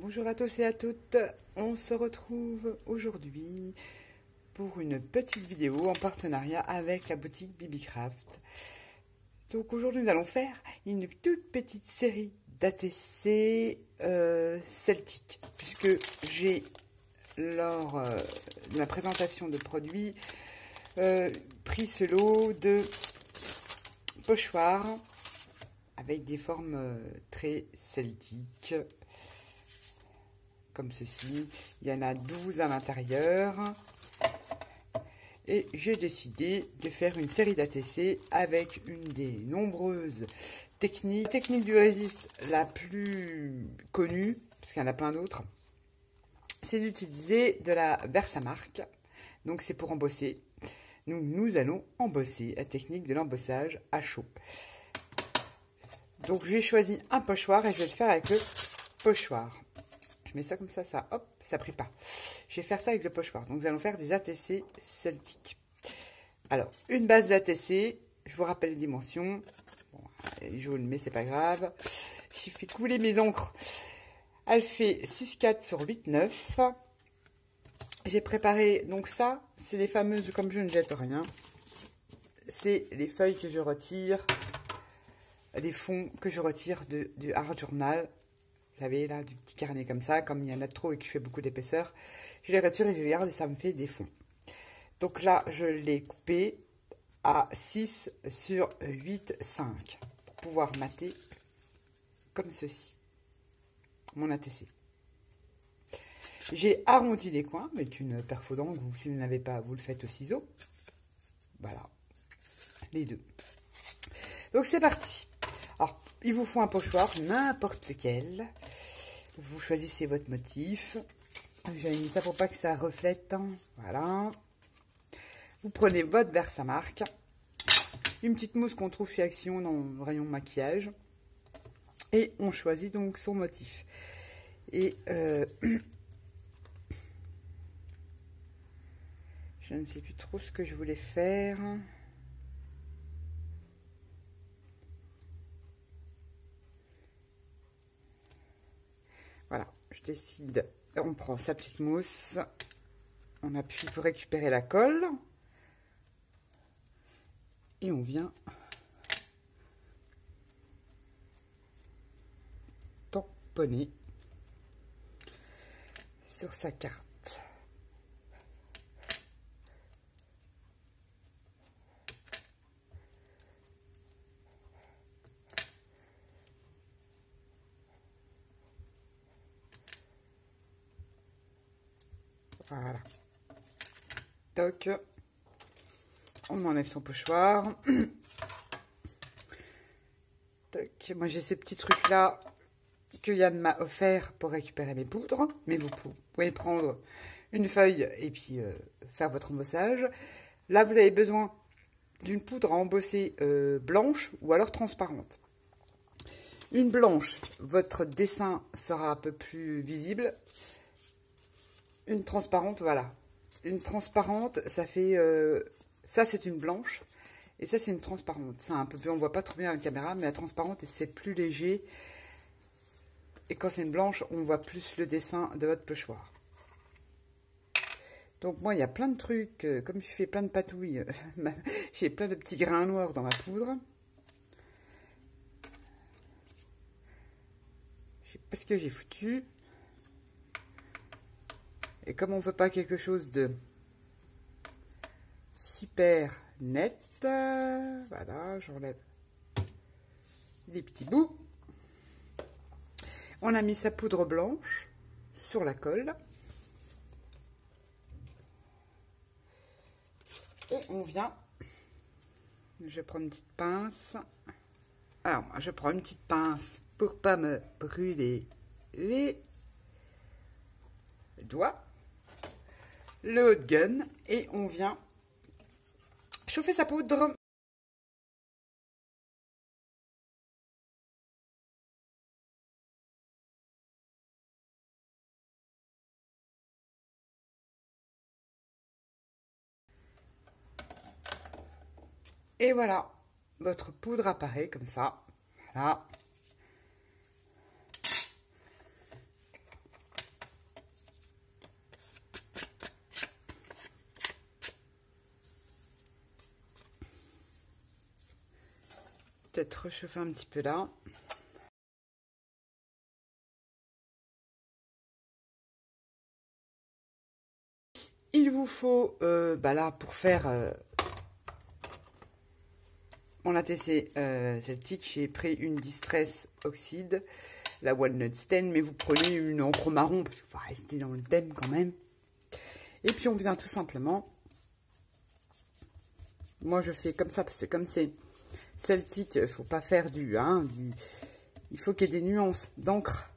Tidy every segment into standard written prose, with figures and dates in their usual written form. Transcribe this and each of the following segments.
Bonjour à tous et à toutes, on se retrouve aujourd'hui pour une petite vidéo en partenariat avec la boutique Bibicraft. Donc aujourd'hui nous allons faire une toute petite série d'ATC celtiques, puisque j'ai lors de la présentation de produits pris ce lot de pochoirs avec des formes très celtiques. Comme ceci, il y en a 12 à l'intérieur. Et j'ai décidé de faire une série d'ATC avec une des nombreuses techniques. La technique du résiste la plus connue, parce qu'il y en a plein d'autres, c'est d'utiliser de la Versamark. Donc c'est pour embosser. Nous allons embosser, la technique de l'embossage à chaud. Donc j'ai choisi un pochoir et je vais le faire avec le pochoir. Je mets ça comme ça, hop, ça prie pas. Je vais faire ça avec le pochoir. Donc nous allons faire des ATC celtiques. Alors, une base d'ATC, je vous rappelle les dimensions. Bon, elle est jaune, mais c'est pas grave. J'ai fait couler mes encres. Elle fait 6,4 sur 8,9. J'ai préparé, donc ça, c'est les fameuses, comme je ne jette rien, c'est les feuilles que je retire, les fonds que je retire du Art Journal. Vous savez, là, du petit carnet comme ça, comme il y en a trop et que je fais beaucoup d'épaisseur, je les retire et je les garde et ça me fait des fonds. Donc là, je l'ai coupé à 6 sur 8,5 pour pouvoir mater comme ceci, mon ATC. J'ai arrondi les coins avec une perfo d'angle, ou si vous n'avez pas, vous le faites au ciseau. Voilà, les deux. Donc c'est parti. Alors, il vous faut un pochoir, n'importe lequel. Vous choisissez votre motif. J'avais mis ça pour pas que ça reflète. Voilà. Vous prenez votre Versamark. Une petite mousse qu'on trouve chez Action dans le rayon maquillage. Et on choisit donc son motif. Et je ne sais plus trop ce que je voulais faire. Voilà, je décide, on prend sa petite mousse, on appuie pour récupérer la colle, et on vient tamponner sur sa carte. Voilà. Toc. On enlève son pochoir. Toc. Moi, j'ai ces petits trucs-là que Yann m'a offert pour récupérer mes poudres. Mais vous pouvez prendre une feuille et puis faire votre embossage. Là, vous avez besoin d'une poudre à embosser blanche ou alors transparente. Une blanche, votre dessin sera un peu plus visible. Une transparente, voilà. Une transparente, ça fait... ça, c'est une blanche. Et ça, c'est une transparente. C'est un peu plus... On voit pas trop bien à la caméra, mais la transparente, c'est plus léger. Et quand c'est une blanche, on voit plus le dessin de votre pochoir. Donc, moi, il y a plein de trucs. Comme je fais plein de patouilles, j'ai plein de petits grains noirs dans ma poudre. Je sais pas ce que j'ai foutu. Et comme on ne veut pas quelque chose de super net, voilà, j'enlève les petits bouts. On a mis sa poudre blanche sur la colle. Et on vient, je prends une petite pince. Alors, moi, je prends une petite pince pour pas me brûler les doigts. Le hot gun et on vient chauffer sa poudre. Et voilà, votre poudre apparaît comme ça. Voilà. peut-être réchauffer un petit peu là. Il vous faut, là, pour faire mon ATC celtique, j'ai pris une Distress Oxide, la Walnut Stain, mais vous prenez une encre marron, parce qu'il faut rester dans le thème quand même. Et puis on vient tout simplement, moi je fais comme ça, parce que comme c'est celtique, il ne faut pas faire il faut qu'il y ait des nuances d'encre.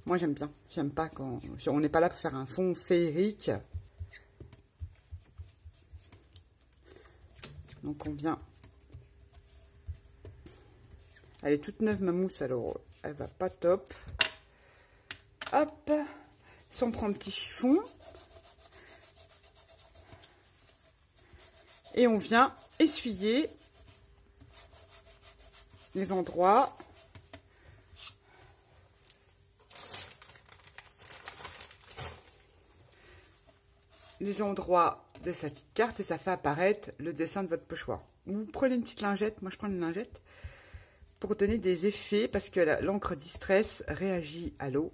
Moi j'aime bien, j'aime pas quand, on n'est pas là pour faire un fond féerique. Donc on vient, elle est toute neuve ma mousse, alors elle va pas top. Hop, si on prend un petit chiffon. Et on vient essuyer les endroits de sa petite carte et ça fait apparaître le dessin de votre pochoir. Vous prenez une petite lingette, moi je prends une lingette, pour donner des effets parce que l'encre Distress réagit à l'eau.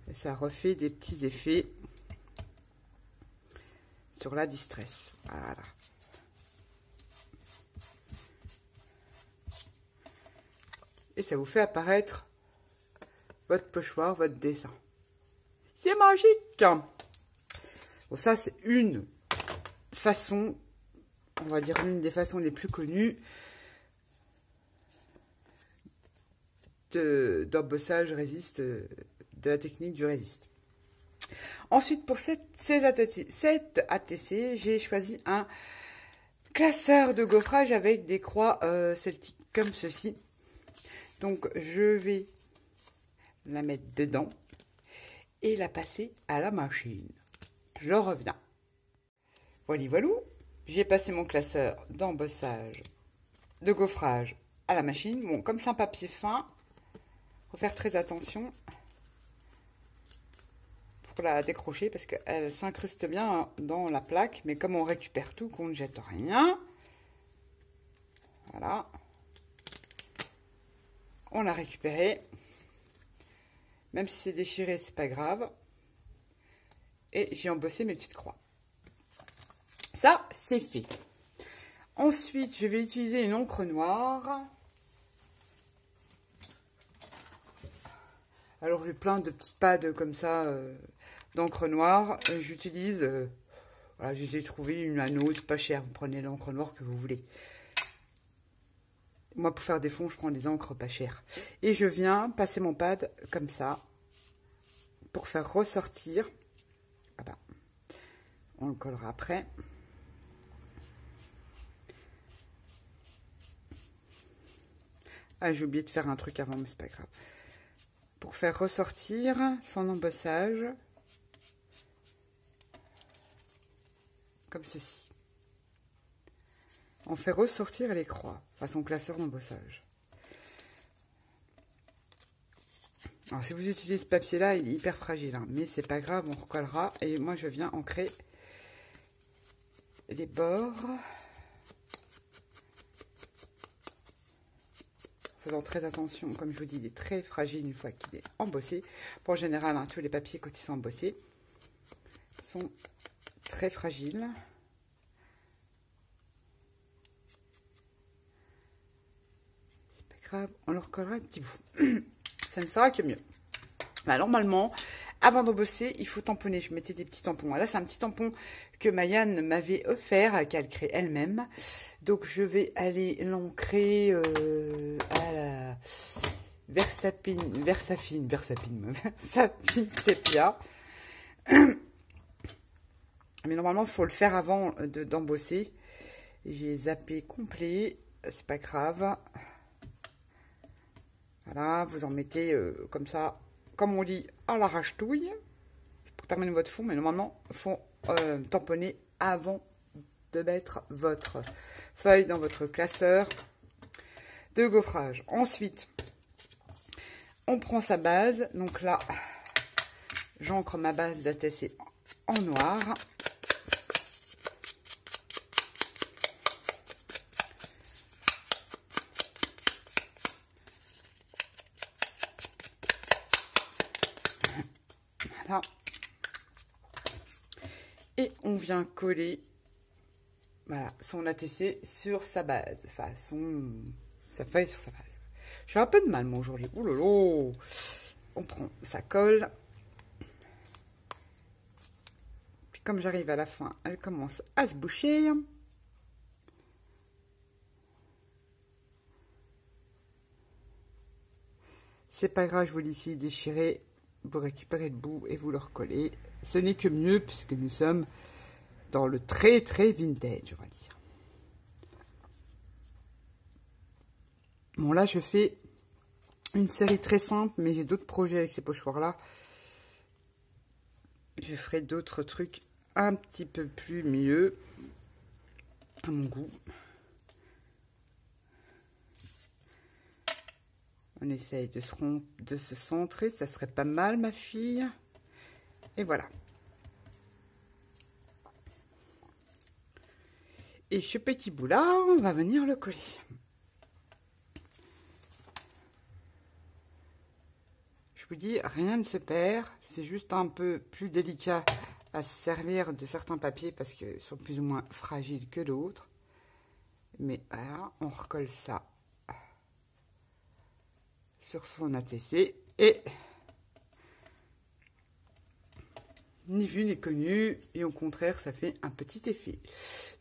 Et ça refait des petits effets sur la Distress. Voilà. Et ça vous fait apparaître votre pochoir, votre dessin. C'est magique! Bon, ça, c'est une façon, on va dire une des façons les plus connues d'embossage résiste, de la technique du résiste. Ensuite, pour cette ATC, j'ai choisi un classeur de gaufrage avec des croix celtiques comme ceci. Donc, je vais la mettre dedans et la passer à la machine. Je reviens. Voilà, j'ai passé mon classeur d'embossage de gaufrage à la machine. Bon, comme c'est un papier fin, il faut faire très attention pour la décrocher parce qu'elle s'incruste bien dans la plaque, mais comme on récupère tout, qu'on ne jette rien, voilà, on l'a récupéré, même si c'est déchiré, c'est pas grave, et j'ai embossé mes petites croix. Ça, c'est fait. Ensuite, je vais utiliser une encre noire. Alors, j'ai plein de petites pads comme ça d'encre noire. J'utilise, voilà, je les ai trouvées une anneau, c'est pas cher. Vous prenez l'encre noire que vous voulez. Moi, pour faire des fonds, je prends des encres pas chères. Et je viens passer mon pad comme ça pour faire ressortir. Ah bah, on le collera après. Ah, j'ai oublié de faire un truc avant, mais c'est pas grave. Pour faire ressortir son embossage, comme ceci. On fait ressortir les croix, façon classeur d'embossage. Alors, si vous utilisez ce papier-là, il est hyper fragile, hein, mais c'est pas grave, on recollera. Et moi, je viens ancrer les bords. Faisant très attention, comme je vous dis, il est très fragile une fois qu'il est embossé. Bon, en général, hein, tous les papiers, quand ils sont embossés, sont très fragiles. C'est pas grave, on le recollera un petit bout. Ça ne sera que mieux. Bah, normalement, avant d'embosser, il faut tamponner. Je mettais des petits tampons. Là, c'est un petit tampon que Mayanne m'avait offert, qu'elle crée elle-même. Donc, je vais aller l'ancrer à la Versafine sépia. Mais normalement, il faut le faire avant d'embosser. J'ai zappé complet. C'est pas grave. Voilà, vous en mettez comme ça, comme on dit, à l'arrache-touille pour terminer votre fond. Mais normalement, il faut tamponner avant de mettre votre feuille dans votre classeur de gaufrage. Ensuite, on prend sa base. Donc là, j'ancre ma base d'ATC en noir. Voilà. Et on vient coller, voilà, son ATC sur sa base. Enfin, sa feuille sur sa base. J'ai un peu de mal, moi, aujourd'hui. Ouh là là. On prend, ça colle. Puis comme j'arrive à la fin, elle commence à se boucher. C'est pas grave, je vous laisse déchirer. Vous récupérez le bout et vous le recollez. Ce n'est que mieux puisque nous sommes dans le très très vintage, on va dire. Bon, là, je fais une série très simple, mais j'ai d'autres projets avec ces pochoirs-là. Je ferai d'autres trucs un petit peu plus mieux, à mon goût. On essaye de se centrer, ça serait pas mal, ma fille. Et voilà. Et ce petit bout-là, on va venir le coller. Je vous dis, rien ne se perd. C'est juste un peu plus délicat à se servir de certains papiers parce qu'ils sont plus ou moins fragiles que d'autres. Mais voilà, on recolle ça sur son ATC et ni vu ni connu, et au contraire ça fait un petit effet.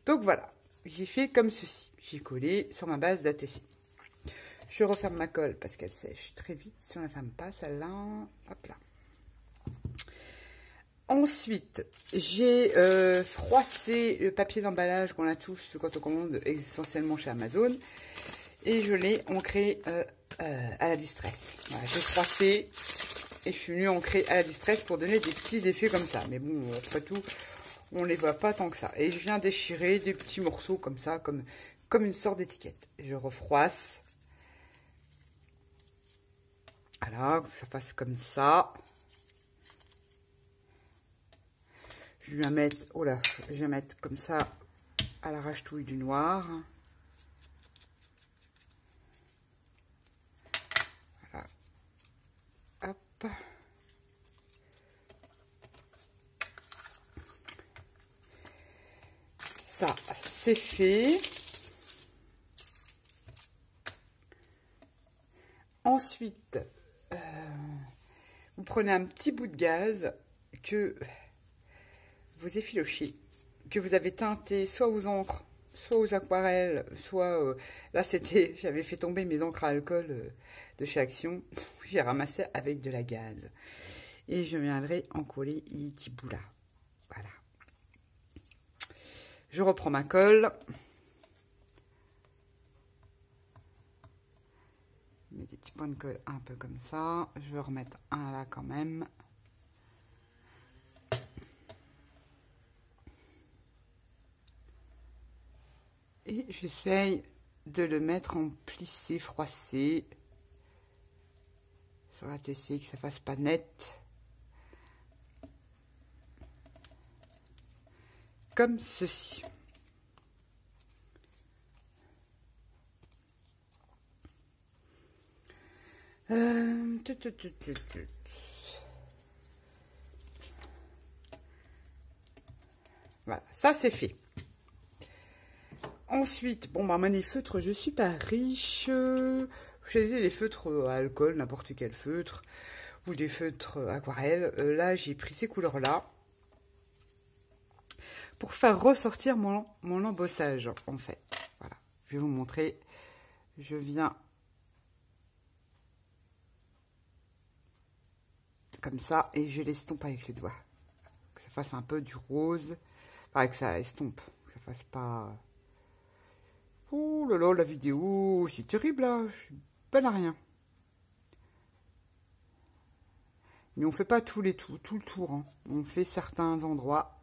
Donc voilà, j'ai fait comme ceci, j'ai collé sur ma base d'ATC. Je referme ma colle parce qu'elle sèche très vite si on ne la ferme pas, celle-là. Hop là. Ensuite, j'ai froissé le papier d'emballage qu'on a tous quand on commande essentiellement chez Amazon et je l'ai ancré à la distress. Voilà, j'ai froissé et je suis venue ancrer à la distress pour donner des petits effets comme ça. Mais bon, après tout, on ne les voit pas tant que ça. Et je viens déchirer des petits morceaux comme ça, comme une sorte d'étiquette. Je refroisse. Voilà, que ça fasse comme ça. Je vais mettre, oh là, je vais mettre comme ça à l'arrache-touille du noir. Voilà. Hop. Ça, c'est fait. Ensuite, vous prenez un petit bout de gaz que vous efficochez, que vous avez teinté soit aux encres, soit aux aquarelles, soit... là, j'avais fait tomber mes encres à alcool de chez Action. J'ai ramassé avec de la gaze. Et je viendrai en coller les petits bouts là. Voilà. Je reprends ma colle. Je mets des petits points de colle un peu comme ça. Je vais remettre un là quand même. Et j'essaye de le mettre en plissé, froissé sur la TC, que ça fasse pas net. Comme ceci. Voilà, ça c'est fait. Ensuite, bon, bah, les feutres, je suis pas riche. Je choisis les feutres à alcool, n'importe quel feutre, ou des feutres aquarelles. Là, j'ai pris ces couleurs-là pour faire ressortir mon embossage, en fait. Voilà, je vais vous montrer. Je viens comme ça et je l'estompe avec les doigts. Que ça fasse un peu du rose. Enfin, que ça estompe, que ça fasse pas... Oh là là, la vidéo, c'est terrible là, je suis pas à rien. Mais on fait pas tout le tour, hein. On fait certains endroits.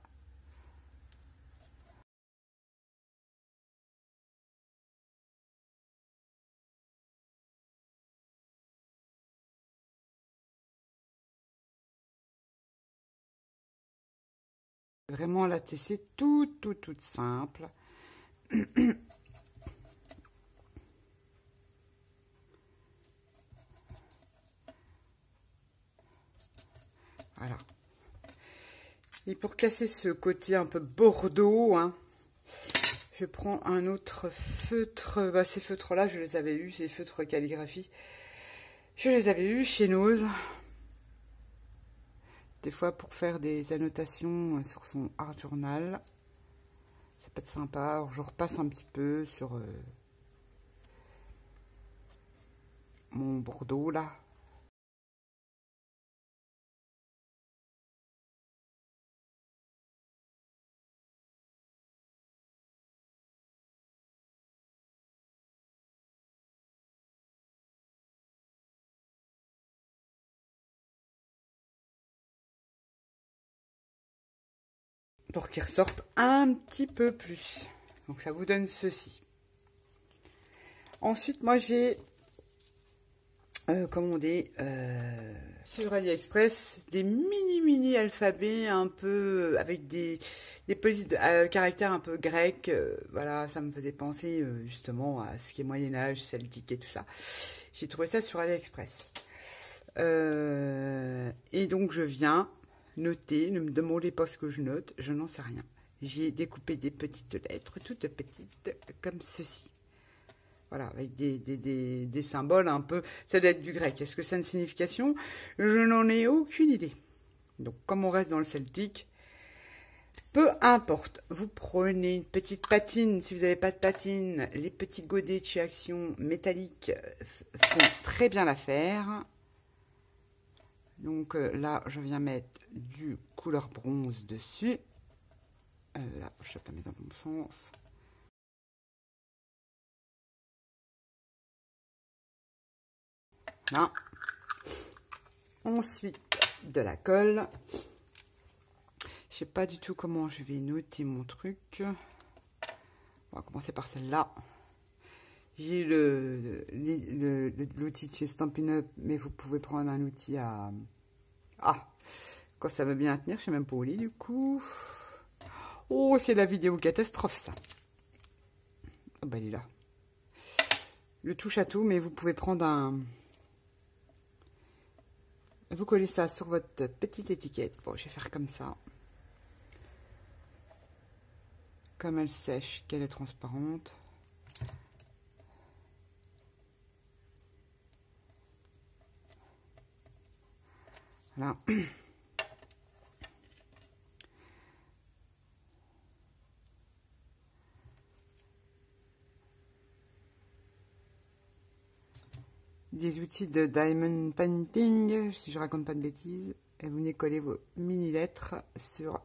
Vraiment la TC toute simple. Voilà. Et pour casser ce côté un peu bordeaux, hein, je prends un autre feutre. Bah, ces feutres-là, je les avais eus, ces feutres calligraphie. Je les avais eus chez Nose. Des fois pour faire des annotations sur son art journal. Ça peut être sympa. Alors, je repasse un petit peu sur mon bordeaux là. Pour qu'il ressorte un petit peu plus. Donc ça vous donne ceci. Ensuite, moi j'ai commandé sur AliExpress des mini alphabets un peu avec des petits caractères un peu grecs. Voilà, ça me faisait penser justement à ce qui est Moyen-Âge, celtique et tout ça. J'ai trouvé ça sur AliExpress. Et donc je viens noter, ne me demandez pas ce que je note, je n'en sais rien. J'ai découpé des petites lettres, toutes petites, comme ceci. Voilà, avec des symboles un peu... Ça doit être du grec. Est-ce que ça a une signification? Je n'en ai aucune idée. Donc, comme on reste dans le celtique, peu importe. Vous prenez une petite patine. Si vous n'avez pas de patine, les petits godets de chez Action métalliques font très bien l'affaire. Donc là, je viens mettre du couleur bronze dessus. Là, je vais pas mettre dans le bon sens. Là. Ensuite, de la colle. Je sais pas du tout comment je vais noter mon truc. On va commencer par celle-là. J'ai l'outil de chez Stampin' Up, mais vous pouvez prendre un outil à... Ah, quand ça veut bien tenir, je sais même pas où il est du coup. Oh, c'est la vidéo catastrophe ça. Oh bah il est là. Le touche à tout, mais vous pouvez prendre un... Vous collez ça sur votre petite étiquette. Bon, je vais faire comme ça. Comme elle sèche, qu'elle est transparente. Voilà. Des outils de Diamond Painting, si je raconte pas de bêtises. Et vous venez coller vos mini lettres sur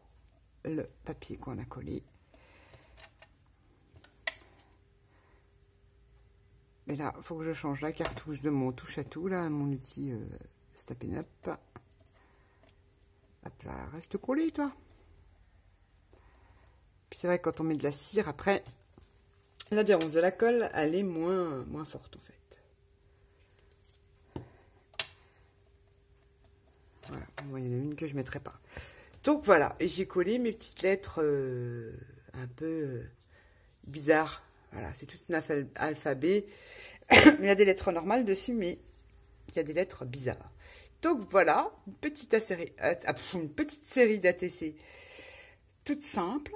le papier qu'on a collé. Mais là, il faut que je change la cartouche de mon touche à tout, là, mon outil Stampin' Up. Hop là, reste collé, toi. Puis c'est vrai que quand on met de la cire, après, l'adhérence de la colle, elle est moins forte, en fait. Voilà, moi, il y en a une que je ne mettrai pas. Donc voilà, et j'ai collé mes petites lettres un peu bizarres. Voilà, c'est tout un alphabet. Il y a des lettres normales dessus, mais il y a des lettres bizarres. Donc voilà, une petite série d'ATC toute simple,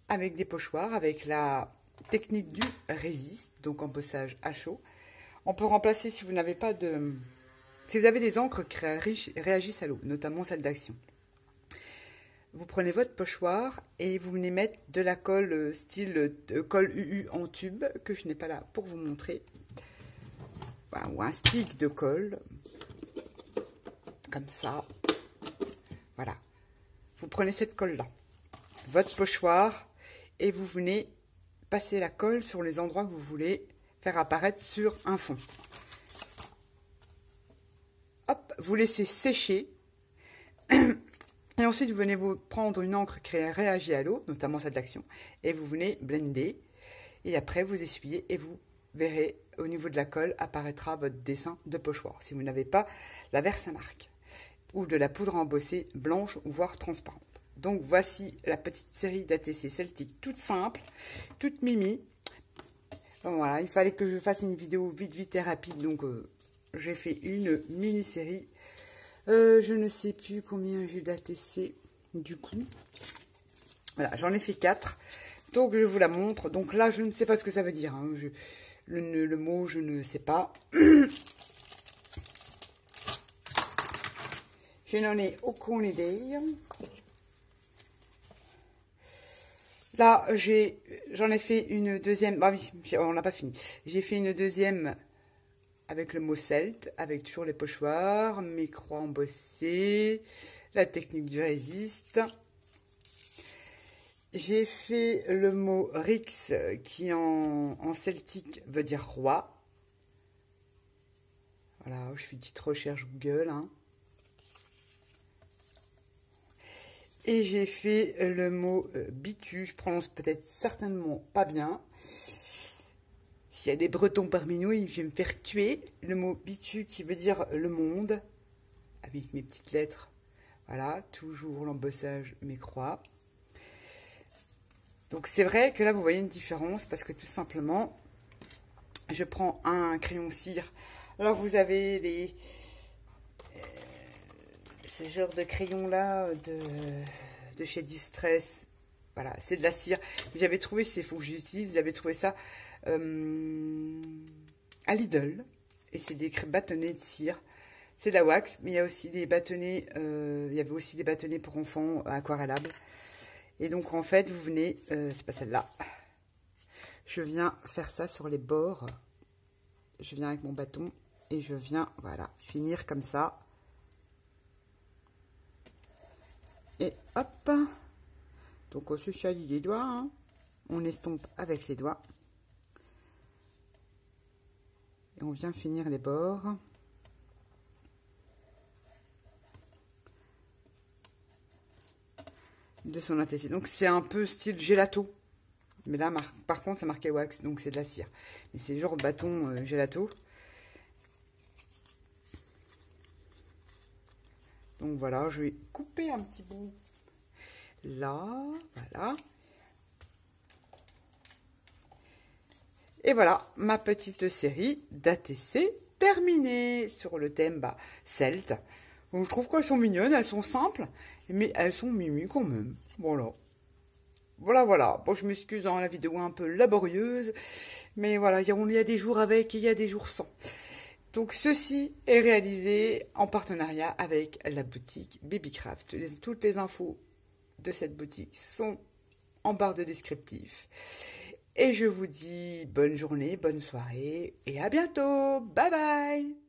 avec des pochoirs, avec la technique du résiste, donc embossage à chaud. On peut remplacer si vous n'avez pas de... Si vous avez des encres qui réagissent à l'eau, notamment celle d'Action. Vous prenez votre pochoir et vous venez mettre de la colle style colle UU en tube, que je n'ai pas là pour vous montrer. Voilà, ou un stick de colle, comme ça. Voilà. Vous prenez cette colle-là, votre pochoir, et vous venez passer la colle sur les endroits que vous voulez faire apparaître sur un fond. Hop, vous laissez sécher. Et ensuite, vous venez vous prendre une encre qui réagit à l'eau, notamment celle d'Action, et vous venez blender. Et après, vous essuyez et vous verrez, au niveau de la colle, apparaîtra votre dessin de pochoir. Si vous n'avez pas la Versamark ou de la poudre embossée blanche ou voire transparente. Donc, voici la petite série d'ATC celtique toute simple, toute mimi. Voilà, il fallait que je fasse une vidéo vite et rapide, donc j'ai fait une mini-série. Je ne sais plus combien j'ai d'ATC. Du coup, voilà, j'en ai fait 4. Donc, je vous la montre. Donc là, je ne sais pas ce que ça veut dire. Hein. Le mot, je ne sais pas. Je n'en ai aucune idée. Là, j'en ai fait une deuxième. Ah oui, on n'a pas fini. J'ai fait une deuxième avec le mot celte, avec toujours les pochoirs, mes croix embossées, la technique du résiste. J'ai fait le mot Rix qui en celtique veut dire roi. Voilà, je fais une petite recherche Google. Hein. Et j'ai fait le mot bitu, je prononce peut-être certainement pas bien. S'il y a des Bretons parmi nous, je vais me faire tuer. Le mot bitu qui veut dire le monde, avec mes petites lettres. Voilà, toujours l'embossage, mes croix. Donc c'est vrai que là, vous voyez une différence parce que tout simplement, je prends un crayon cire. Alors vous avez ce genre de crayon-là de chez Distress. Voilà, c'est de la cire. J'avais trouvé, c'est fou que j'utilise, j'avais trouvé ça à Lidl. Et c'est des bâtonnets de cire. C'est de la wax, mais il y a aussi des bâtonnets, il y avait aussi des bâtonnets pour enfants aquarellables. Et donc en fait, vous venez, c'est pas celle-là. Je viens faire ça sur les bords. Je viens avec mon bâton et je viens, voilà, finir comme ça. Et hop. Donc on se chalit les doigts. Hein. On estompe avec les doigts. Et on vient finir les bords. De son ATC. Donc c'est un peu style gelato. Mais là, par contre, c'est marqué wax, donc c'est de la cire. Mais c'est genre bâton gelato. Donc voilà, je vais couper un petit bout. Là, voilà. Et voilà, ma petite série d'ATC terminée sur le thème celte. Donc je trouve qu'elles sont mignonnes, elles sont simples, mais elles sont mimi quand même. Voilà. Voilà. Bon, je m'excuse, hein, la vidéo est un peu laborieuse, mais voilà, il y a des jours avec et il y a des jours sans. Donc, ceci est réalisé en partenariat avec la boutique Babycraft. Toutes les infos de cette boutique sont en barre de descriptif. Et je vous dis bonne journée, bonne soirée et à bientôt. Bye bye!